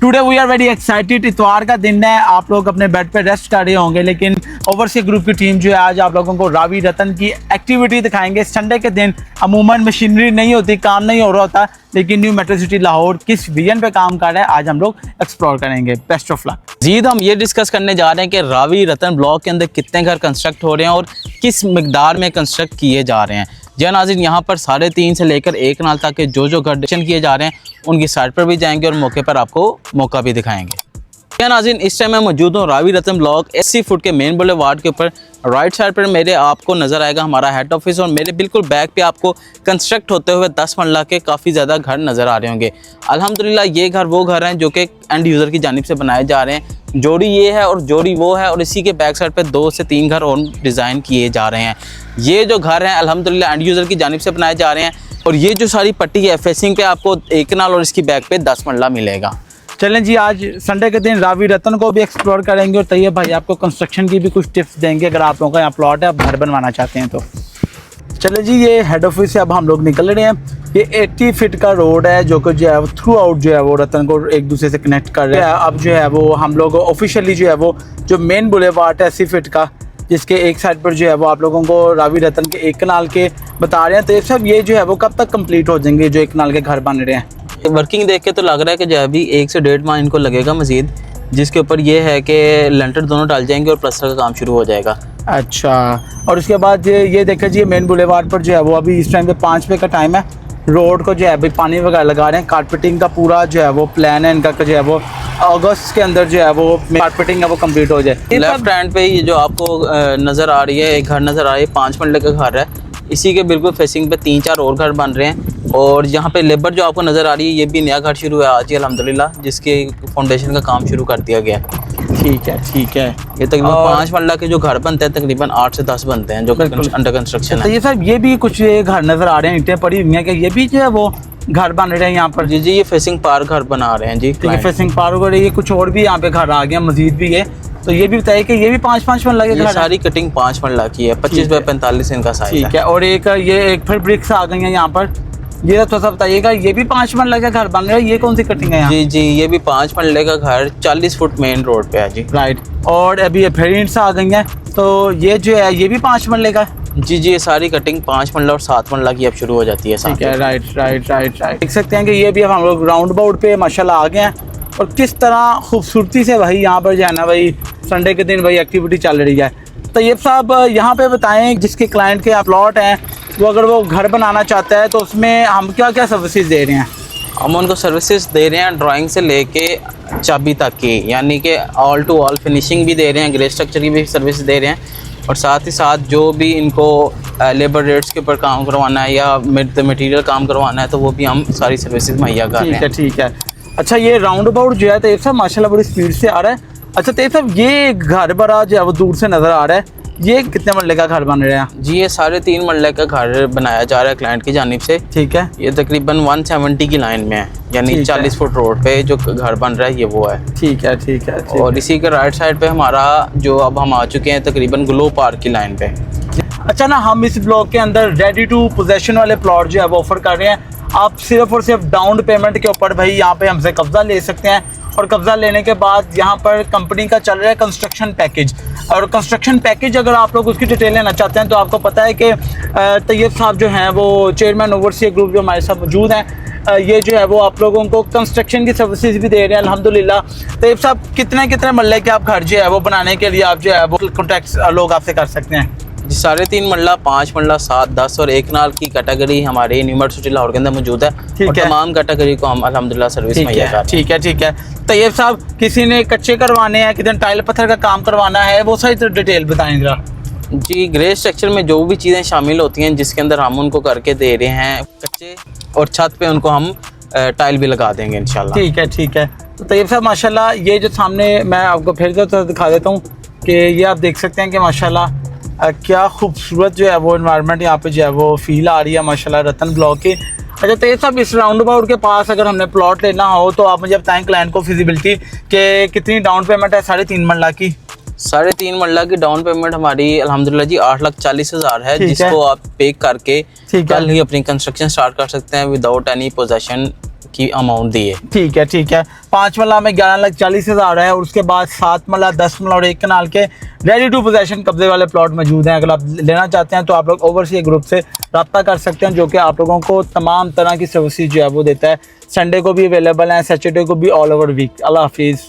Today we are very excited. इतवार का दिन है, आप लोग अपने बेड पे रेस्ट कर रहे होंगे, लेकिन ओवरसीज ग्रुप की टीम जो है आज आप लोगों को रावी रतन की एक्टिविटी दिखाएंगे। संडे के दिन अमूमन मशीनरी नहीं होती, काम नहीं हो रहा होता, लेकिन न्यू मेट्रो सिटी लाहौर किस विजन पे काम कर रहा है आज हम लोग एक्सप्लोर करेंगे। Best of luck. जीद हम ये डिस्कस करने जा रहे हैं कि रावी रतन ब्लॉक के अंदर कितने घर कंस्ट्रक्ट हो रहे हैं और किस मिकदार में कंस्ट्रक्ट किए जा रहे हैं। जी नाज़रीन, यहाँ पर 3.5 से लेकर 1 नाल तक के जो घर डिस्कशन किए जा रहे हैं उनकी साइट पर भी जाएंगे और मौके पर आपको मौका भी दिखाएंगे। क्या नाज़रीन, इस टाइम मैं मौजूद हूँ रावी रतन ब्लॉक 80 फुट के मेन बुलेवार्ड के ऊपर। राइट साइड पर मेरे आपको नज़र आएगा हमारा हेड ऑफिस और मेरे बिल्कुल बैक पे आपको कंस्ट्रक्ट होते हुए 10 मरला के काफ़ी ज़्यादा घर नज़र आ रहे होंगे। अल्हम्दुलिल्लाह ये घर वो घर हैं जो कि एंड यूज़र की जानिब से बनाए जा रहे हैं। जोड़ी ये है और जोड़ी वो है और इसी के बैक साइड पे 2 से 3 घर और डिज़ाइन किए जा रहे हैं। ये जो घर हैं अल्हम्दुलिल्लाह एंड यूज़र की जानिब से बनाए जा रहे हैं और ये जो सारी पट्टी है फेसिंग पे आपको 1 नाल और इसकी बैक पे 10 मरला मिलेगा। चलें जी, आज संडे के दिन रावी रतन को भी एक्सप्लोर करेंगे और तैयब भाई आपको कंस्ट्रक्शन की भी कुछ टिप्स देंगे अगर आप लोगों का यहाँ प्लॉट है, आप घर बनवाना चाहते हैं तो। चले जी, ये हेड ऑफिस से अब हम लोग निकल रहे हैं। ये 80 फीट का रोड है जो कि जो है वो थ्रू आउट जो है वो रतन को एक दूसरे से कनेक्ट कर रहे हैं। अब जो है वो हम लोग ऑफिशियली जो है वो जो मेन बुलेवार्ड है 80 फीट का, जिसके एक साइड पर जो है वो आप लोगों को रावी रतन के 1 कनाल के बता रहे हैं। तो ये सब ये जो है वो कब तक कंप्लीट हो जाएंगे जो 1 कनाल के घर बन रहे हैं? वर्किंग देख के तो लग रहा है कि जो अभी 1 से 1.5 माह इनको लगेगा मजीद, जिसके ऊपर ये है कि लेंटर दोनों डाल जाएंगे और प्लास्टर का काम शुरू हो जाएगा। अच्छा, और उसके बाद ये देखा जी मेन बुलेवार्ड पर जो है वो अभी इस टाइम पे 5 बजे का टाइम है। रोड को जो है अभी पानी वगैरह लगा रहे हैं। कारपेटिंग का पूरा जो है वो प्लान है इनका जो है वो अगस्त के अंदर जो है वो कारपेटिंग है वो कंप्लीट हो जाए। लेफ्ट हैंड पे ये जो आपको नज़र आ रही है एक घर नज़र आ रही है, 5 मरले का घर है। इसी के बिल्कुल फेसिंग पे 3-4 और घर बन रहे हैं और यहाँ पे लेबर जो आपको नज़र आ रही है ये भी नया घर शुरू है आज ही अल्हम्दुलिल्लाह, जिसके फाउंडेशन का काम शुरू कर दिया गया है। ठीक है, ठीक है। ये तकरीबन 5 मरला के जो घर बनते हैं तकरीबन 8 से 10 बनते हैं जो अंडर कंस्ट्रक्शन है। ये सब ये भी कुछ घर नज़र आ रहे हैं, ईंटें पड़ी हुई हैं कि ये भी जो है वो घर बन रहे हैं यहाँ पर? जी, ये फेसिंग पार घर बना रहे हैं जी। ठीक है, फेसिंग पार हो रही है। कुछ और भी यहाँ पे घर आ गए, मजीद भी है। तो ये भी बताइए कि ये भी 5-5 मरला के घर? सारी कटिंग 5 मरला की है, 25 बाय 45 इनका साइज है। ठीक है, और एक फिर ब्रिक्स आ गई हैं यहाँ पर। ये थोड़ा सा बताइएगा, ये भी 5 मरला का घर बन रहा है, ये कौन सी कटिंग है यहाँ? जी, ये भी 5 मरले का घर 40 फुट मेन रोड पे है जी। राइट, और अभी ये फिर ईंट्स आ गई हैं, तो ये जो है ये भी 5 मरले का? जी, ये सारी कटिंग 5 मरला और 7 मरला की अब शुरू हो जाती है। ठीक है, राइट। देख सकते हैं कि ये भी अब हम लोग राउंड अबाउट पे माशाल्लाह आ गए हैं और किस तरह खूबसूरती से भाई यहाँ पर जो है ना भाई संडे के दिन भाई एक्टिविटी चल रही है। तो ये साहब यहाँ पे बताएं, जिसके क्लाइंट के प्लॉट हैं वो अगर वो घर बनाना चाहता है तो उसमें हम क्या क्या सर्विसेज दे रहे हैं? हम उनको सर्विसेज दे रहे हैं ड्राइंग से लेके चाबी तक की, यानी कि ऑल टू ऑल फिनिशिंग भी दे रहे हैं, ग्रे स्ट्रक्चर की भी सर्विस दे रहे हैं और साथ ही साथ जो भी इनको लेबर रेट्स के ऊपर काम करवाना है या मटेरियल काम करवाना है तो वो भी हम सारी सर्विसेज मुहैया कर रहे हैं। ठीक है। अच्छा, ये राउंड अबाउट जो है तो सब माशाल्लाह बड़ी स्पीड से आ रहा है। अच्छा तो सब ये घर बड़ा जो है वो दूर से नज़र आ रहा है, ये कितने मरले का घर बन रहे हैं? जी, ये 3.5 मरले का घर बनाया जा रहा है क्लाइंट की जानिब से। ठीक है, ये तकरीबन 170 की लाइन में है, यानी 40 फुट रोड पे जो घर बन रहा है ये वो है। ठीक है। और इसी के राइट साइड पे हमारा जो अब हम आ चुके हैं तकरीबन ग्लो पार्क की लाइन पे। अच्छा ना, हम इस ब्लॉक के अंदर रेडी टू पोजेशन वाले प्लॉट जो है वो ऑफर कर रहे हैं। आप सिर्फ और सिर्फ डाउन पेमेंट के ऊपर भाई यहाँ पे हमसे कब्जा ले सकते हैं और कब्जा लेने के बाद यहाँ पर कंपनी का चल रहा है कंस्ट्रक्शन पैकेज। और कंस्ट्रक्शन पैकेज अगर आप लोग उसकी डिटेल लेना चाहते हैं तो आपको पता है कि तैयब साहब जो हैं वो चेयरमैन ओवरसीज ग्रुप जो हमारे साथ मौजूद हैं, ये जो है वो आप लोगों को कंस्ट्रक्शन की सर्विसेज भी दे रहे हैं अल्हम्दुलिल्लाह। तैयब साहब कितने मरले के आप घर जो है वो बनाने के लिए आप जो है वो कॉन्टैक्ट लोग आपसे कर सकते हैं? जी, 3.5 मरला, 5 मरला, 7, 10 और 1 नाल की कैटेगरी हमारे न्यू मेट्रो सिटी लाहौर के अंदर मौजूद है और तमाम कैटेगरी को हम अल्हम्दुलिल्लाह सर्विस मुहैया कर रहे हैं। ठीक है। तैयब साहब, किसी ने कच्चे करवाने हैं, किसी ने टाइल पत्थर का काम करवाना है, वो सारी तो डिटेल बताएं जरा। जी, ग्रे स्ट्रक्चर में जो भी चीज़ें शामिल होती हैं जिसके अंदर हम उनको करके दे रहे हैं कच्चे, और छत पे उनको हम टाइल भी लगा देंगे इंशाल्लाह। ठीक है। तो तैयब साहब माशाल्लाह, ये जो सामने मैं आपको फिर से दिखा देता हूँ कि ये आप देख सकते हैं कि माशाल्लाह क्या खूबसूरत जो है वो एनवायरनमेंट यहाँ पे जो है वो फील आ रही है माशाल्लाह रतन ब्लॉक की। अच्छा तो ये सब इस राउंड अबाउट के पास अगर हमने प्लॉट लेना हो तो आप मुझे बताएं क्लाइंट को फिजिबिलिटी के कितनी डाउन पेमेंट है? 3.5 मरला की 3.5 मरला की डाउन पेमेंट हमारी अल्हम्दुलिल्लाह जी 8,40,000 है, जिसको आप पे करके कल ही अपनी कंस्ट्रक्शन स्टार्ट कर सकते हैं विदाउट एनी पोजेशन की अमाउंट दी है। ठीक है 5 मरला में 11,40,000 है और उसके बाद 7 मरला 10 मरला और 1 कनाल के रेडी टू पोजेशन कब्जे वाले प्लॉट मौजूद हैं। अगर आप लेना चाहते हैं तो आप लोग ओवरसीज ग्रुप से रब्ता कर सकते हैं, जो कि आप लोगों को तमाम तरह की सर्विसेज जो है वो देता है। संडे को भी अवेलेबल है, सैटरडे को भी, ऑल ओवर वीक। अल्लाह हाफिज़।